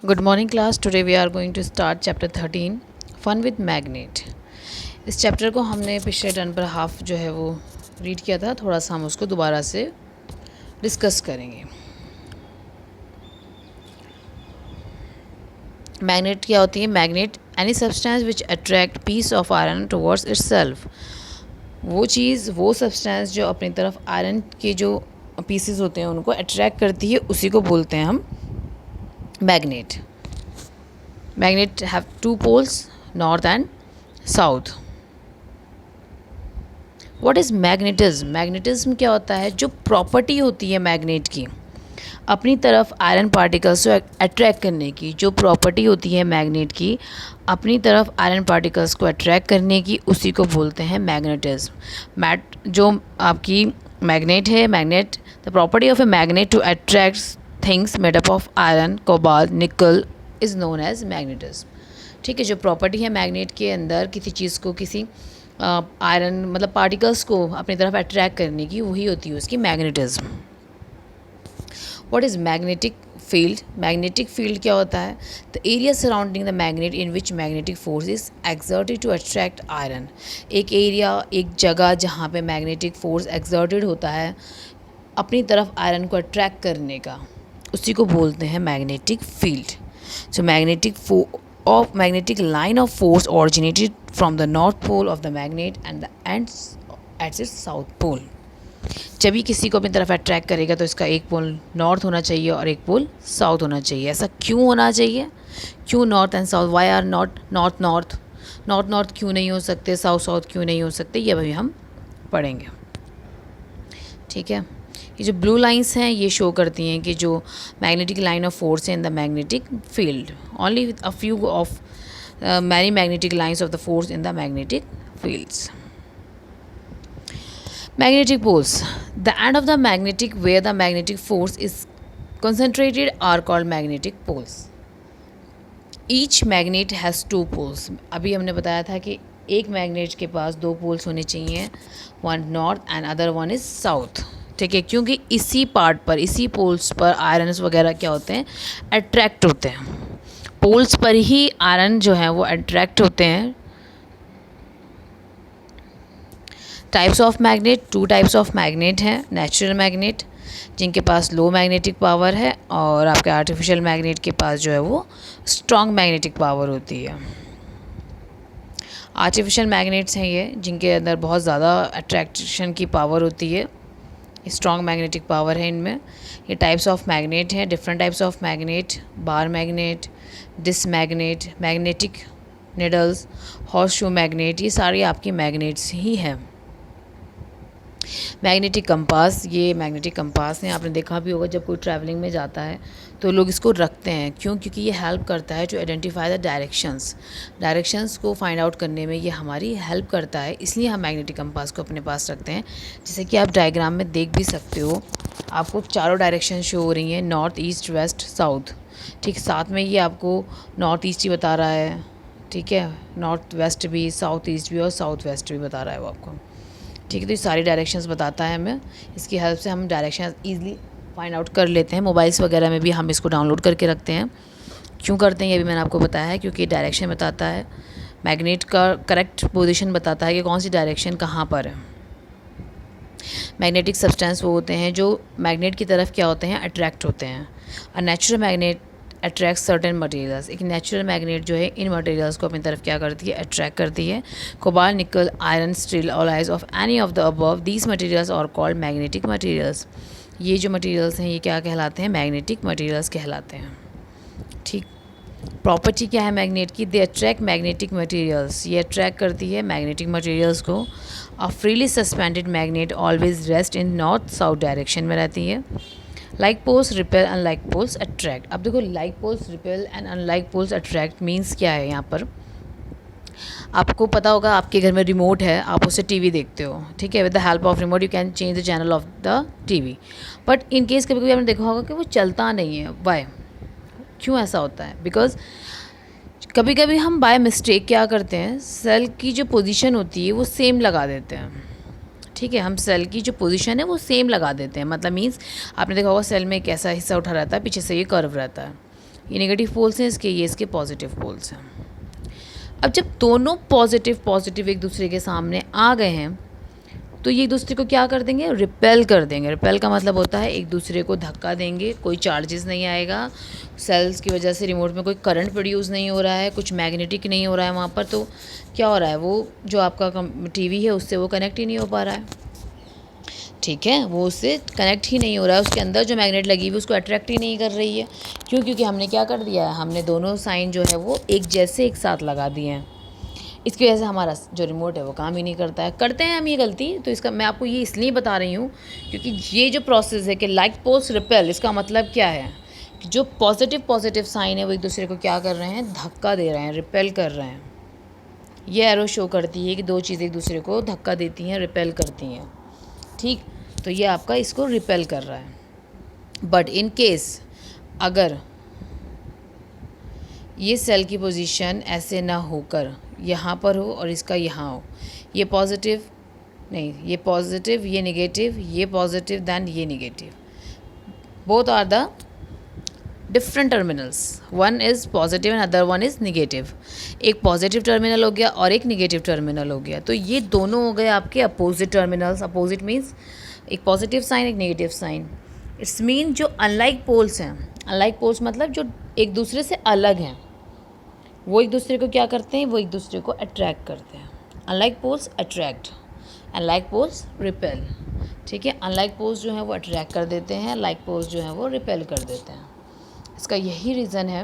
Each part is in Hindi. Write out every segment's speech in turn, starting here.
Good morning class. Today we are going to start chapter 13 Fun with Magnet. इस चैप्टर को हमने पिछले टर्न पर हाफ जो है वो रीड किया था. थोड़ा सा हम उसको दोबारा से डिस्कस करेंगे. मैग्नेट क्या होती है? Magnet any substance which attract piece of iron towards itself. वो चीज़, वो सब्सटेंस जो अपनी तरफ आयरन के जो पीसेस होते हैं उनको अट्रैक्ट करती है, उसी को बोलते हैं हम magnet. Magnet have two poles, north and south. What is magnetism? Magnetism क्या होता है? जो प्रॉपर्टी होती है मैग्नेट की अपनी तरफ आयरन पार्टिकल्स को अट्रैक्ट करने की, जो प्रॉपर्टी होती है मैग्नेट की अपनी तरफ आयरन पार्टिकल्स को अट्रैक्ट करने की, उसी को बोलते हैं मैग्नेटिज्म. जो आपकी मैग्नेट है, magnet the property of a magnet to attract things made up of iron, cobalt, nickel is known as magnetism. ठीक है, जो प्रॉपर्टी है मैग्नेट के अंदर किसी चीज़ को, किसी आयरन मतलब पार्टिकल्स को अपनी तरफ अट्रैक्ट करने की, वही होती है उसकी magnetism. What is magnetic field? Magnetic field क्या होता है? The area surrounding the magnet in which magnetic force is exerted to attract iron. एक एरिया, एक जगह जहाँ पे मैग्नेटिक फोर्स एक्सर्टेड होता है अपनी तरफ आयरन को अट्रैक्ट करने का, उसी को बोलते हैं magnetic field. So magnetic line of force originated from the north pole of the magnet and the ends at its south pole. जब भी किसी को अपनी तरफ अट्रैक्ट करेगा तो इसका एक पोल नॉर्थ होना चाहिए और एक पोल साउथ होना चाहिए. ऐसा क्यों होना चाहिए? क्यों north and south? Why are not north north? North north क्यों नहीं हो सकते? साउथ साउथ क्यों नहीं हो सकते? ये अभी हम पढ़ेंगे. ठीक है, ये जो ब्लू लाइंस हैं ये शो करती हैं कि जो मैग्नेटिक लाइन ऑफ फोर्स है in the magnetic field. Only with a few of many magnetic lines of the force in the magnetic fields. Magnetic poles. The end of the magnetic where the magnetic force is concentrated are called magnetic poles. Each magnet has two poles. अभी हमने बताया था कि एक मैग्नेट के पास दो पोल्स होने चाहिए, one north and other one is south. ठीक है, क्योंकि इसी पार्ट पर, इसी पोल्स पर आयरन्स वगैरह क्या होते हैं? अट्रैक्ट होते हैं. पोल्स पर ही आयरन जो है वो अट्रैक्ट होते हैं. Types of magnet, two types of magnet हैं. नेचुरल मैग्नेट जिनके पास लो मैग्नेटिक पावर है, और आपके आर्टिफिशियल मैग्नेट के पास जो है वो स्ट्रॉन्ग मैग्नेटिक पावर होती है. आर्टिफिशियल मैग्नेट्स हैं ये जिनके अंदर बहुत ज़्यादा अट्रैक्शन की पावर होती है, स्ट्रॉन्ग मैग्नेटिक पावर है इनमें. ये टाइप्स ऑफ मैग्नेट हैं, different types of magnet. Bar magnet, disc magnet, magnetic needles, horse shoe magnet, ये सारी आपकी मैग्नेट्स ही हैं. मैग्नेटिक कंपास, ये मैग्नेटिक कंपास है, आपने देखा भी होगा जब कोई ट्रैवलिंग में जाता है तो लोग इसको रखते हैं. क्यों? क्योंकि ये हेल्प करता है टू आइडेंटिफाई द डायरेक्शंस को फाइंड आउट करने में ये हमारी हेल्प करता है. इसलिए हम मैग्नेटिक कंपास को अपने पास रखते हैं. जैसे कि आप डायग्राम में देख भी सकते हो, आपको चारों डायरेक्शन शो हो रही हैं, नॉर्थ, ईस्ट, वेस्ट, साउथ. ठीक, साथ में ये आपको नॉर्थ ईस्ट ही बता रहा है. ठीक है, नॉर्थ वेस्ट भी, साउथ ईस्ट भी और साउथ वेस्ट भी बता रहा है वो आपको. ठीक है, तो ये सारी डायरेक्शंस बताता है हमें. इसकी हेल्प से हम डायरेक्शन ईजिली फाइंड आउट कर लेते हैं. मोबाइल्स वगैरह में भी हम इसको डाउनलोड करके रखते हैं. क्यों करते हैं ये भी मैंने आपको बताया है, क्योंकि डायरेक्शन बताता है, मैग्नेट का करेक्ट पोजीशन बताता है कि कौन सी डायरेक्शन कहाँ पर है. मैग्नेटिक सब्सटेंस वो होते हैं जो मैग्नेट की तरफ क्या होते हैं? अट्रैक्ट होते हैं. और natural magnet attract certain materials. एक नेचुरल मैग्नेट जो है इन मटेरियल्स को अपनी तरफ क्या करती है? अट्रैक्ट करती है. Cobalt, nickel, iron, steel, alloys of any of the above these materials are called magnetic materials. ये जो मटेरियल्स हैं ये क्या कहलाते हैं? मैग्नेटिक मटेरियल्स कहलाते हैं. ठीक, प्रॉपर्टी क्या है मैग्नेट की? They attract magnetic materials. ये अट्रैक्ट करती है मैग्नेटिक मटेरियल्स को. A freely suspended magnet always rest in north south direction में रहती है. Like poles repel, unlike poles attract. अब देखो, like poles repel and unlike poles attract means क्या है? यहाँ पर आपको पता होगा, आपके घर में रिमोट है, आप उससे टीवी देखते हो. ठीक है, with the help of remote you can change the channel of the TV. But in case कभी कभी आपने देखा होगा कि वो चलता नहीं है. वाई? क्यों ऐसा होता है? बिकॉज कभी कभी हम बाय मिस्टेक क्या करते हैं, सेल की जो पोजीशन होती है वो सेम लगा देते हैं. ठीक है, हम सेल की जो पोजीशन है वो सेम लगा देते हैं. मतलब मीन्स आपने देखा होगा सेल में एक ऐसा हिस्सा उठा रहता है, पीछे से ये कर्व रहता है. ये नेगेटिव पोल्स हैं इसके, ये इसके पॉजिटिव पोल्स हैं। अब जब दोनों पॉजिटिव एक दूसरे के सामने आ गए हैं तो ये एक दूसरे को क्या कर देंगे, रिपेल कर देंगे। रिपेल का मतलब होता है एक दूसरे को धक्का देंगे, कोई चार्जेस नहीं आएगा, सेल्स की वजह से रिमोट में कोई करंट प्रोड्यूस नहीं हो रहा है, कुछ मैग्नेटिक नहीं हो रहा है वहाँ पर, तो क्या हो रहा है, वो जो आपका टीवी है उससे वो कनेक्ट ही नहीं हो पा रहा है, ठीक है, वो उससे कनेक्ट ही नहीं हो रहा है, उसके अंदर जो मैग्नेट लगी हुई उसको अट्रैक्ट ही नहीं कर रही है। क्यों? क्योंकि हमने क्या कर दिया है, हमने दोनों साइन जो है वो एक जैसे एक साथ लगा दिए हैं। इसकी वजह से हमारा जो रिमोट है वो काम ही नहीं करता है। करते हैं हम ये गलती, तो इसका मैं आपको ये इसलिए बता रही हूँ क्योंकि ये जो प्रोसेस है कि लाइक पोल्स रिपेल, इसका मतलब क्या है कि जो पॉजिटिव साइन है वो एक दूसरे को क्या कर रहे हैं, धक्का दे रहे हैं, रिपेल कर रहे हैं। ये एरो शो करती है कि दो चीज़ें एक दूसरे को धक्का देती हैं, रिपेल करती हैं, ठीक। तो ये आपका इसको रिपेल कर रहा है। बट इन केस अगर ये सेल की पोजीशन ऐसे ना होकर यहाँ पर हो और इसका यहाँ हो, ये पॉजिटिव नहीं, ये पॉजिटिव, ये नेगेटिव, ये पॉजिटिव दैन ये negative, both are the different terminals, one is positive and other one is negative. एक पॉजिटिव टर्मिनल हो गया और एक नेगेटिव टर्मिनल हो गया, तो ये दोनों हो गए आपके अपोजिट टर्मिनल्स। अपोजिट मीन्स एक पॉजिटिव साइन, एक नेगेटिव साइन। इट्स मीन जो अनलाइक पोल्स हैं, अनलाइक पोल्स मतलब जो एक दूसरे से अलग हैं, वो एक दूसरे को क्या करते हैं, वो एक दूसरे को अट्रैक्ट करते हैं। Unlike poles attract, unlike poles repel, ठीक है। अनलाइक पोल्स जो हैं वो अट्रैक्ट कर देते हैं, लाइक पोल्स जो हैं वो रिपेल कर देते हैं। इसका यही रीज़न है,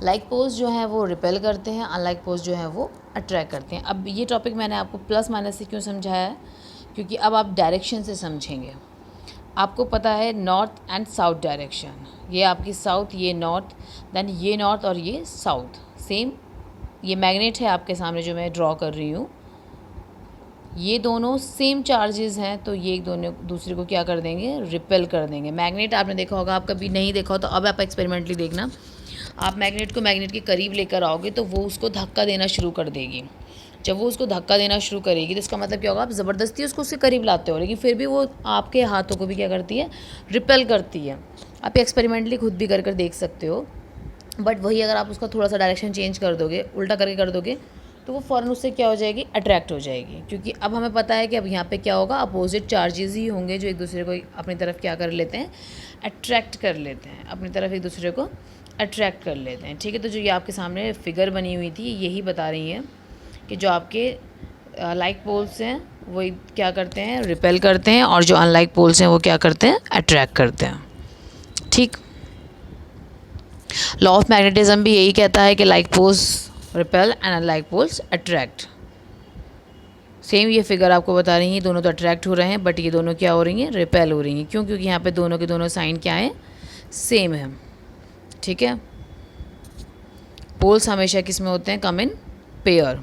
लाइक पोल्स जो हैं वो रिपेल करते हैं, अनलाइक पोल्स जो हैं वो अट्रैक्ट करते हैं। अब ये टॉपिक मैंने आपको प्लस माइनस से क्यों समझाया है, क्योंकि अब आप डायरेक्शन से समझेंगे। आपको पता है नॉर्थ एंड साउथ डायरेक्शन, ये आपकी साउथ, ये नॉर्थ, देन ये नॉर्थ और ये साउथ, सेम। ये मैग्नेट है आपके सामने जो मैं ड्रॉ कर रही हूँ, ये दोनों सेम चार्जेस हैं, तो ये एक दोनों दूसरे को क्या कर देंगे, रिपेल कर देंगे। मैग्नेट आपने देखा होगा, आप कभी नहीं देखा हो तो अब आप एक्सपेरिमेंटली देखना, आप मैग्नेट को मैग्नेट के करीब लेकर आओगे तो वो उसको धक्का देना शुरू कर देगी। जब वो उसको धक्का देना शुरू करेगी तो इसका मतलब क्या होगा, आप ज़बरदस्ती उसको उसके करीब लाते हो, लेकिन फिर भी वो आपके हाथों को भी क्या करती है, रिपेल करती है। आप एक्सपेरिमेंटली खुद भी कर देख सकते हो। बट वही अगर आप उसका थोड़ा सा डायरेक्शन चेंज कर दोगे, उल्टा करके कर दोगे, तो वो फ़ौरन उससे क्या हो जाएगी, अट्रैक्ट हो जाएगी। क्योंकि अब हमें पता है कि अब यहाँ पे क्या होगा, अपोजिट चार्जेस ही होंगे जो एक दूसरे को अपनी तरफ क्या कर लेते हैं, अट्रैक्ट कर लेते हैं, अपनी तरफ एक दूसरे को अट्रैक्ट कर लेते हैं, ठीक है। तो जो ये आपके सामने फिगर बनी हुई थी यही बता रही है कि जो आपके लाइक पोल्स हैं वो क्या करते हैं, रिपेल करते हैं, और जो अनलाइक पोल्स हैं वो क्या करते हैं, अट्रैक्ट करते हैं, ठीक। लॉ ऑफ मैग्नेटिज्म भी यही कहता है कि like poles repel and unlike poles attract. Same ये फिगर आपको बता रही है, दोनों तो अट्रैक्ट हो रहे हैं, बट ये दोनों क्या हो रही हैं, रिपेल हो रही हैं। क्यों? क्योंकि यहाँ पे दोनों के दोनों साइन क्या है, सेम है, ठीक है। पोल्स हमेशा किस में होते हैं, come in pair.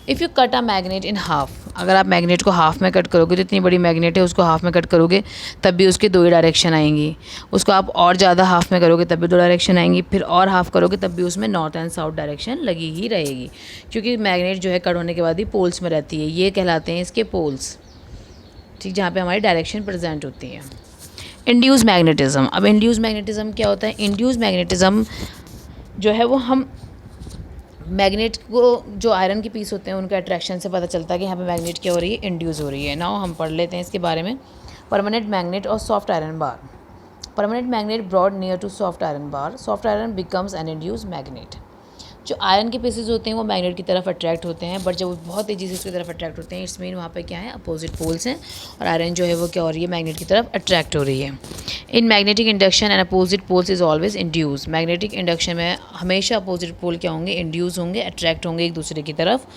If you cut a magnet in half, अगर आप मैग्नेट को हाफ में कट करोगे तो इतनी बड़ी मैग्नेट है, उसको हाफ में कट करोगे तब भी उसके दो ही डायरेक्शन आएंगी। उसको आप और ज़्यादा हाफ में करोगे तब भी दो डायरेक्शन आएंगी, फिर और हाफ करोगे तब भी उसमें नॉर्थ एंड साउथ डायरेक्शन लगी ही रहेगी, क्योंकि मैग्नेट जो है कट होने के बाद ही पोल्स में रहती है। ये कहलाते हैं इसके पोल्स, ठीक, जहाँ पर हमारी डायरेक्शन प्रेजेंट होती है। इंड्यूस मैग्नेटिज्म, अब इंड्यूस मैग्नेटिज्म क्या होता है, इंड्यूस मैग्नेटिज्म जो है वो हम मैग्नेट को, जो आयरन के पीस होते हैं उनके अट्रैक्शन से पता चलता है कि यहाँ पे मैग्नेट क्या हो रही है, इंड्यूस हो रही है। नाउ हम पढ़ लेते हैं इसके बारे में। परमानेंट मैग्नेट और soft iron bar. Permanent magnet brought near to soft iron bar, soft iron becomes an induce magnet. जो आयरन के पीसेज होते हैं वो मैग्नेट की तरफ अट्रैक्ट होते हैं, बट जब वो बहुत तेज़ी से उसकी तरफ अट्रैक्ट होते हैं, इट्स मीन वहाँ पे क्या है, अपोजिट पोल्स हैं, और आयरन जो है वो क्या हो रही है, मैग्नेट की तरफ अट्रैक्ट हो रही है। In magnetic induction and opposite poles is always induce. Magnetic induction में हमेशा अपोजिट पोल क्या होंगे, इंड्यूस होंगे, अट्रैक्ट होंगे एक दूसरे की तरफ।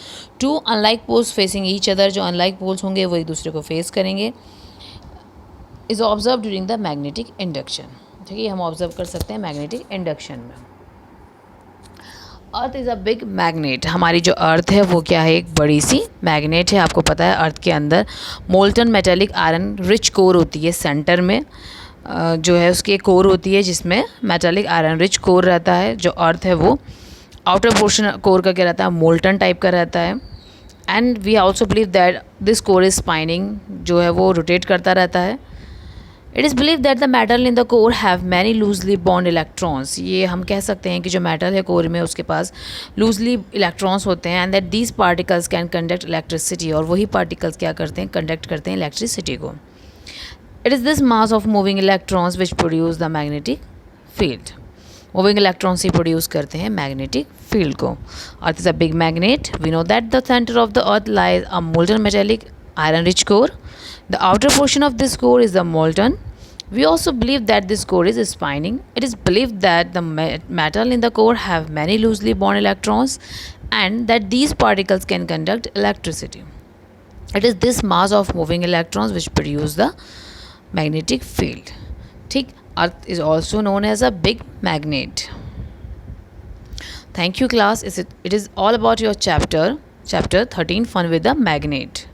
Two unlike poles facing each other, जो अनलाइक पोल्स होंगे वो एक दूसरे को फेस करेंगे। Is observe during the magnetic induction, ठीक है, हम ऑब्जर्व कर सकते हैं मैग्नेटिक इंडक्शन में। Earth is a big magnet, हमारी जो अर्थ है वो क्या है, एक बड़ी सी मैग्नेट है। आपको पता है अर्थ के अंदर molten metallic iron rich core होती है, सेंटर में जो है उसकी एक कोर होती है जिसमें मेटेलिक आयरन रिच कोर रहता है। जो अर्थ है वो आउटर पोर्शन कोर का क्या रहता है, मोल्टन टाइप का रहता है। And we also believe that this core is spinning, जो है वो रोटेट करता रहता है, it is believe that the metal in the core have many loosely bound electrons, ये हम कह सकते हैं कि जो मेटल है कोर में उसके पास लूजली इलेक्ट्रॉन्स होते हैं, and that these particles can conduct electricity, और वही पार्टिकल्स क्या करते हैं, कंडक्ट करते हैं इलेक्ट्रिसिटी को. It is this mass of moving electrons which produce the magnetic field. Moving electrons ही प्रोड्यूस करते हैं मैग्नेटिक फील्ड को. Earth is a big magnet. We know that the centre of the earth lies a molten metallic iron rich core. The outer portion of this core is the molten. We also believe that this core is spinning. It is believed that the metal in the core have many loosely bound electrons and that these particles can conduct electricity. It is this mass of moving electrons which produce the magnetic field. ठीक, Earth is also known as a big magnet. Thank you class. It is all about your chapter 13 fun with the magnet.